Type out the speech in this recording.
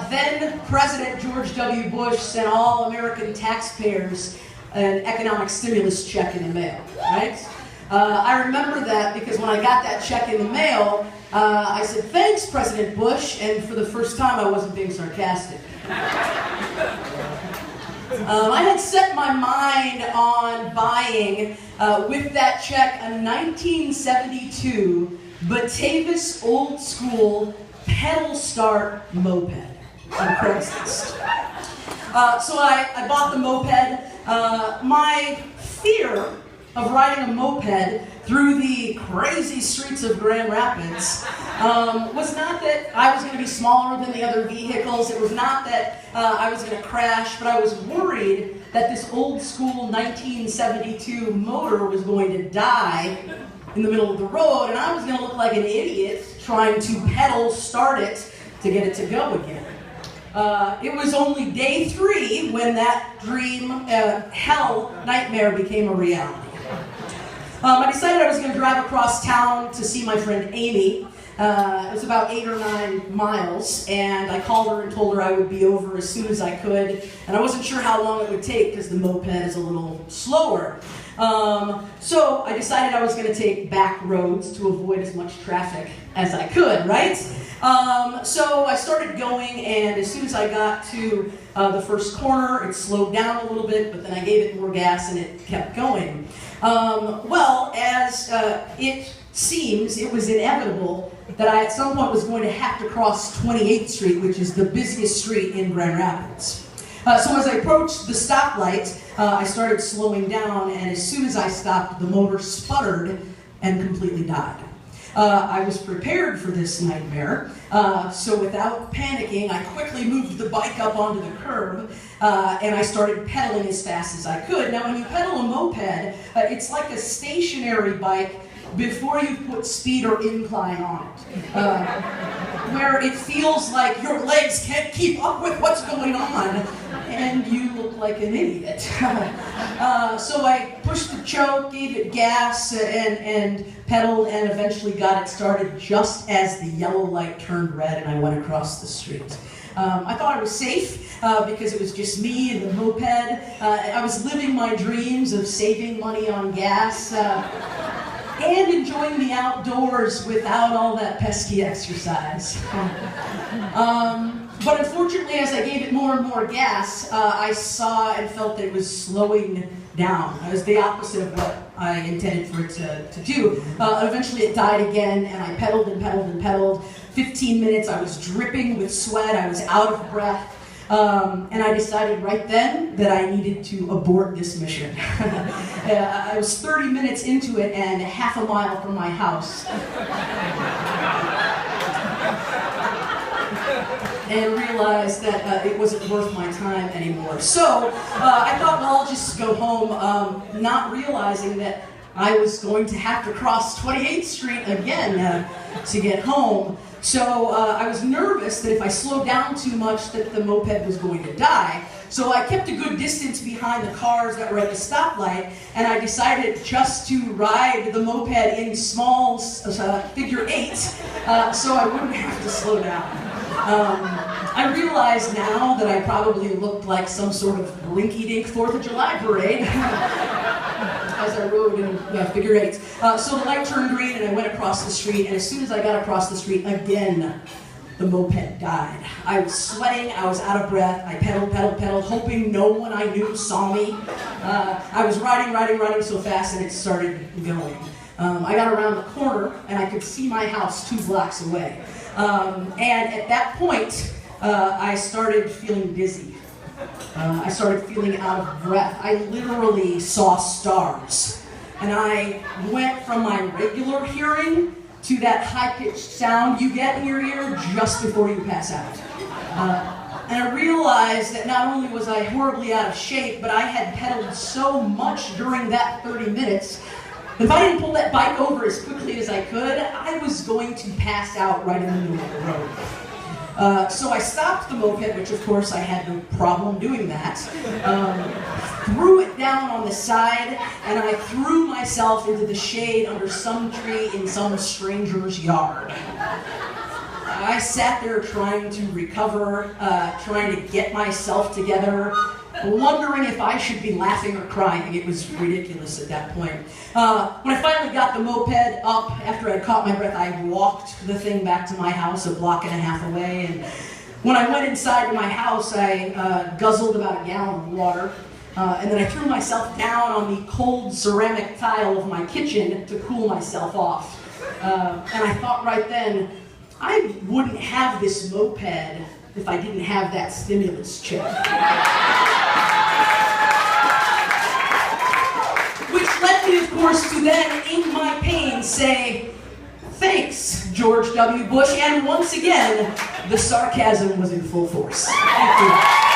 Then President George W. Bush sent all American taxpayers an economic stimulus check in the mail, right? I remember that because when I got that check in the mail, I said, "Thanks, President Bush," and for the first time I wasn't being sarcastic. I had set my mind on buying, with that check, a 1972 Batavis old school pedal start moped on Craigslist. So I bought the moped. My fear of riding a moped through the crazy streets of Grand Rapids was not that I was going to be smaller than the other vehicles. It was not that I was going to crash, but I was worried that this old school 1972 motor was going to die in the middle of the road, and I was going to look like an idiot trying to pedal start it to get it to go again. It was only day 3 when that dream, hell nightmare became a reality. I decided I was going to drive across town to see my friend Amy. It was about 8 or 9 miles, and I called her and told her I would be over as soon as I could, and I wasn't sure how long it would take because the moped is a little slower. So I decided I was going to take back roads to avoid as much traffic as I could, right? So I started going, and as soon as I got to the first corner, it slowed down a little bit, but then I gave it more gas and it kept going. Well, as it seems, it was inevitable that I at some point was going to have to cross 28th Street, which is the busiest street in Grand Rapids. So as I approached the stoplight, I started slowing down, and as soon as I stopped, the motor sputtered and completely died. I was prepared for this nightmare, so without panicking, I quickly moved the bike up onto the curb, and I started pedaling as fast as I could. Now, when you pedal a moped, it's like a stationary bike before you put speed or incline on it, where it feels like your legs can't keep up with what's going on, and you look like an idiot. So I pushed the choke, gave it gas, and pedaled, and eventually got it started just as the yellow light turned red and I went across the street. I thought I was safe because it was just me and the moped. I was living my dreams of saving money on gas and enjoying the outdoors without all that pesky exercise. But unfortunately, as I gave it more and more gas, I saw and felt that it was slowing down. It was the opposite of what I intended for it to do. Eventually it died again, and I pedaled and pedaled and pedaled. 15 minutes, I was dripping with sweat, I was out of breath, and I decided right then that I needed to abort this mission. I was 30 minutes into it and half a mile from my house. And realized that it wasn't worth my time anymore. So I thought, well, I'll just go home, not realizing that I was going to have to cross 28th Street again to get home. So I was nervous that if I slowed down too much that the moped was going to die. So I kept a good distance behind the cars that were at the stoplight, and I decided just to ride the moped in small figure 8 so I wouldn't have to slow down. I realize now that I probably looked like some sort of rinky-dink 4th of July parade as I rode in figure 8s. So the light turned green and I went across the street, and as soon as I got across the street, again, the moped died. I was sweating, I was out of breath, I pedaled, hoping no one I knew saw me. I was riding so fast and it started going. I got around the corner and I could see my house 2 blocks away. And at that point, I started feeling dizzy. I started feeling out of breath. I literally saw stars. And I went from my regular hearing to that high-pitched sound you get in your ear just before you pass out. And I realized that not only was I horribly out of shape, but I had pedaled so much during that 30 minutes, if I didn't pull that bike over as quickly as I could, I was going to pass out right in the middle of the road. So I stopped the moped, which of course I had no problem doing that, threw it down on the side, and I threw myself into the shade under some tree in some stranger's yard. I sat there trying to recover, trying to get myself together, wondering if I should be laughing or crying. It was ridiculous at that point. When I finally got the moped up, after I caught my breath, I walked the thing back to my house a block and a half away. And when I went inside to my house, I guzzled about a gallon of water. And then I threw myself down on the cold ceramic tile of my kitchen to cool myself off. And I thought right then, I wouldn't have this moped if I didn't have that stimulus check. Which led me, of course, to then, in my pain, say, thanks, George W. Bush, and once again, the sarcasm was in full force. Thank you.